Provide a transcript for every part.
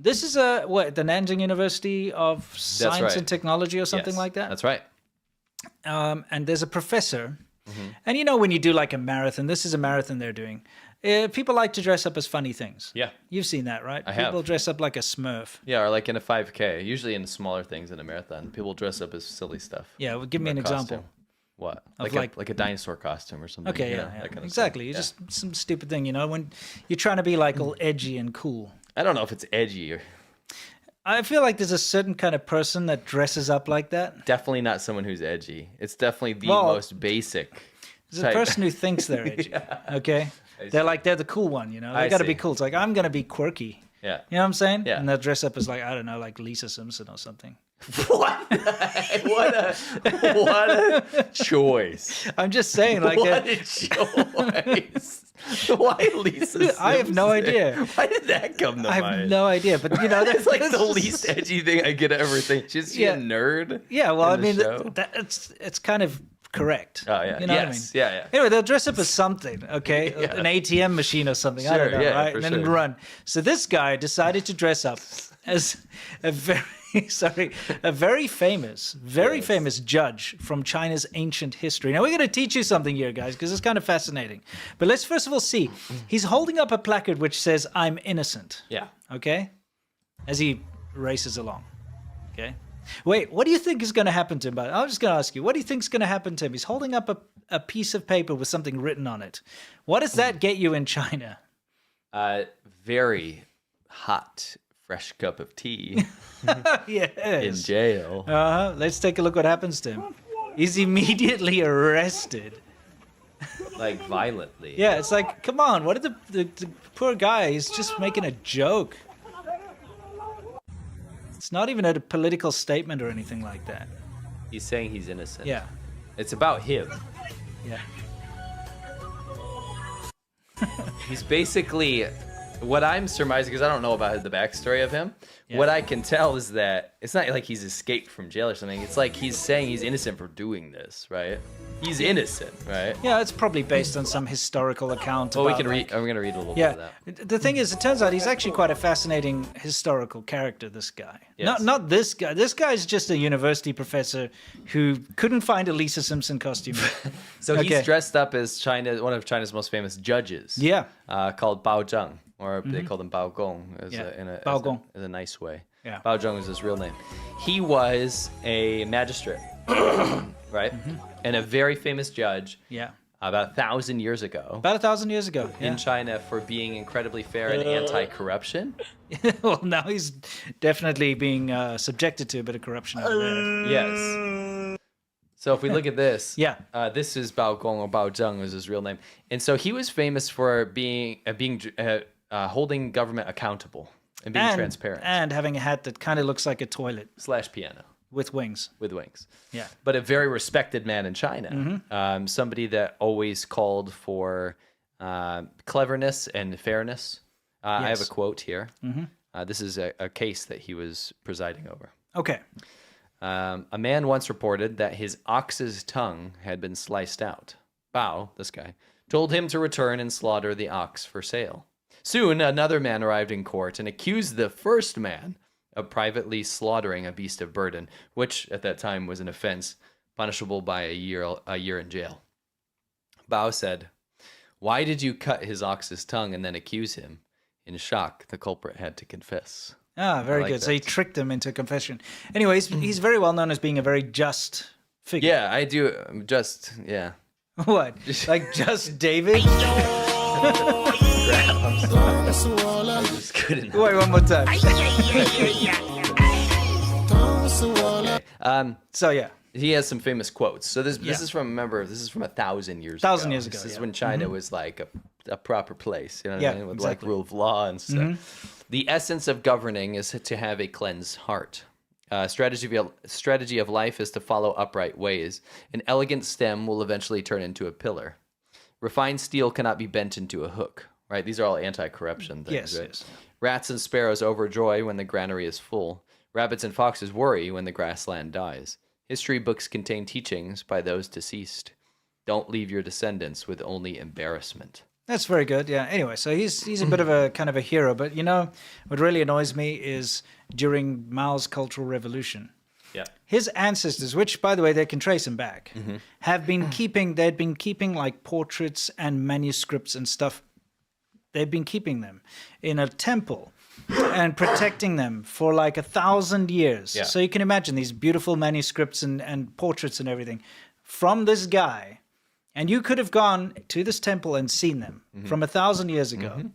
This is the Nanjing University of Science and Technology or something like that? That's right. And there's a professor. And you know when you do like a marathon, this is a marathon they're doing. People like to dress up as funny things. Yeah. You've seen that, right? I have. People dress up like a Smurf. Yeah, or like in a 5K. Usually in smaller things in a marathon, people dress up as silly stuff. Yeah, well, give me an example. What? Of Like a dinosaur costume or something. Okay, That kind of exactly. You just some stupid thing, you know, when you're trying to be like all edgy and cool. I don't know if it's edgy or... I feel like there's a certain kind of person that dresses up like that. Definitely not someone who's edgy. It's definitely the most basic There's a person who thinks they're edgy, okay? They're the cool one, you know? They got to be cool. It's like, I'm going to be quirky. Yeah. You know what I'm saying? Yeah. And they'll dress up as like, I don't know, like Lisa Simpson or something. What? What a choice. I'm just saying, like... What a choice. Why Lisa Simpson? I have no idea. Why did that come to mind? I have no idea, but you know... That's like the least edgy thing I could ever think. She's a nerd? Yeah, well, I mean, it's kind of correct. Oh, yeah. You know what I mean? Yeah. Anyway, they'll dress up as something, okay? Yeah. An ATM machine or something. I don't know, right? And then run. So this guy decided to dress up as a very famous judge from China's ancient history. Now, we're going to teach you something here, guys, because it's kind of fascinating. But let's first of all see. He's holding up a placard which says, I'm innocent. Yeah. Okay? As he races along. Okay? Wait, what do you think is going to happen to him? I'm just going to ask you, what do you think is going to happen to him? He's holding up a piece of paper with something written on it. What does that get you in China? Very hot, fresh cup of tea. Yes. In jail. Let's take a look what happens to him. He's immediately arrested. Like violently. Yeah, it's like, come on, what did the poor guy, he's just making a joke. It's not even a political statement or anything like that. He's saying he's innocent. Yeah. It's about him. Yeah. He's basically... What I'm surmising, because I don't know about the backstory of him, what I can tell is that it's not like he's escaped from jail or something. It's like he's saying he's innocent for doing this, right? He's innocent, right? Yeah, it's probably based on some historical account. Well, we can read. I'm going to read a little bit of that. The thing is, it turns out he's actually quite a fascinating historical character, this guy. Yes. Not this guy. This guy's just a university professor who couldn't find a Lisa Simpson costume. So he's dressed up as one of China's most famous judges. Yeah. Called Bao Zheng, or they call him Bao Gong as a nice way. Yeah. Bao Zheng is his real name. He was a magistrate, right? And a very famous judge. Yeah. About 1,000 years ago. About 1,000 years ago. In China for being incredibly fair and anti-corruption. Well, now he's definitely being subjected to a bit of corruption over there. Yes. So if we look at this, this is Bao Gong, or Bao Zheng is his real name. And so he was famous for being holding government accountable and being transparent. And having a hat that kind of looks like a toilet. / piano. With wings. With wings. Yeah. But a very respected man in China. Somebody that always called for cleverness and fairness. I have a quote here. This is a case that he was presiding over. Okay. A man once reported that his ox's tongue had been sliced out. Bao, this guy, told him to return and slaughter the ox for sale. Soon, another man arrived in court and accused the first man of privately slaughtering a beast of burden, which at that time was an offense punishable by a year in jail. Bao said, "Why did you cut his ox's tongue and then accuse him?" In shock, the culprit had to confess. Ah, very good. That. So he tricked him into confession. Anyways, he's very well known as being a very just figure. Yeah, I do. Yeah. What? Like Just David? I just couldn't. Wait, one more time. Okay. So yeah, he has some famous quotes. So this is from 1,000 years ago. 1,000 years ago. This is when China was like a proper place, you know what I mean? With like rule of law and stuff. The essence of governing is to have a cleansed heart. Strategy of life is to follow upright ways. An elegant stem will eventually turn into a pillar. Refined steel cannot be bent into a hook. Right? These are all anti-corruption things. Right? Yes. Rats and sparrows overjoy when the granary is full. Rabbits and foxes worry when the grassland dies. History books contain teachings by those deceased. Don't leave your descendants with only embarrassment. That's very good. Yeah. Anyway, so he's a bit of a kind of a hero, but what really annoys me is during Mao's Cultural Revolution. Yeah. His ancestors, which by the way they can trace him back, they'd been keeping like portraits and manuscripts and stuff. They've been keeping them in a temple and protecting them for like 1,000 years. Yeah. So you can imagine these beautiful manuscripts and portraits and everything from this guy. And you could have gone to this temple and seen them from 1,000 years ago,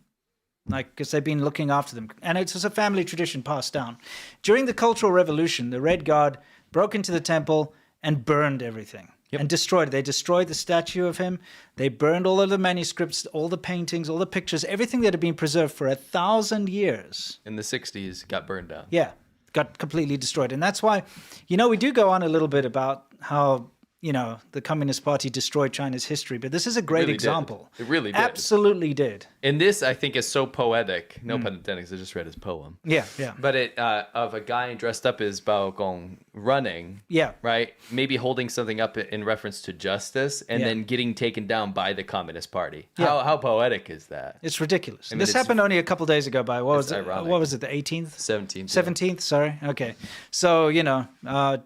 like because they've been looking after them. And it's just a family tradition passed down. During the Cultural Revolution, the Red Guard broke into the temple and burned everything and destroyed it. They destroyed the statue of him. They burned all of the manuscripts, all the paintings, all the pictures, everything that had been preserved for 1,000 years. In the 60s, got burned down. Yeah, got completely destroyed. And that's why, we do go on a little bit about how the Communist Party destroyed China's history, but this is a great example. It really did. Absolutely did. And this, I think, is so poetic. No pun intended, because I just read his poem. Yeah, yeah. But it of a guy dressed up as Bao Gong running. Yeah. Right? Maybe holding something up in reference to justice and then getting taken down by the Communist Party. Yeah. How poetic is that? It's ridiculous. I mean, this happened only a couple days ago by, what was it? ironic. What was it, the 18th? 17th. 17th, sorry. Okay. So,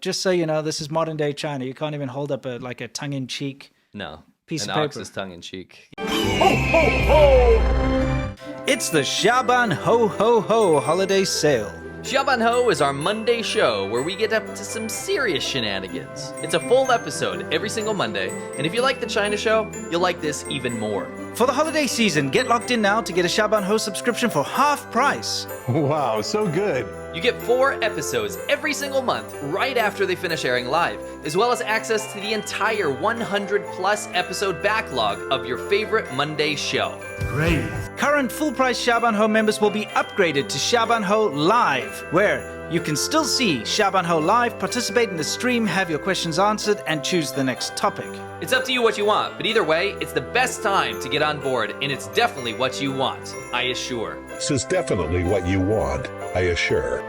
just so you know, this is modern day China. You can't even hold up a tongue-in-cheek No. piece An of paper. ox is tongue-in-cheek. It's the Shaban Ho Ho Ho holiday sale. Xiaoban Ho is our Monday show where we get up to some serious shenanigans. It's a full episode every single Monday, and if you like the China show, you'll like this even more. For the holiday season, get locked in now to get a Shaban Ho subscription for half price. Wow, so good. You get 4 episodes every single month right after they finish airing live, as well as access to the entire 100-plus episode backlog of your favorite Monday show. Great. Current full-price Shaban Ho members will be upgraded to Shaban Ho Live, where you can still see Shaban Ho Live, participate in the stream, have your questions answered, and choose the next topic. It's up to you what you want, but either way, it's the best time to get on board, and it's definitely what you want, I assure. This is definitely what you want, I assure.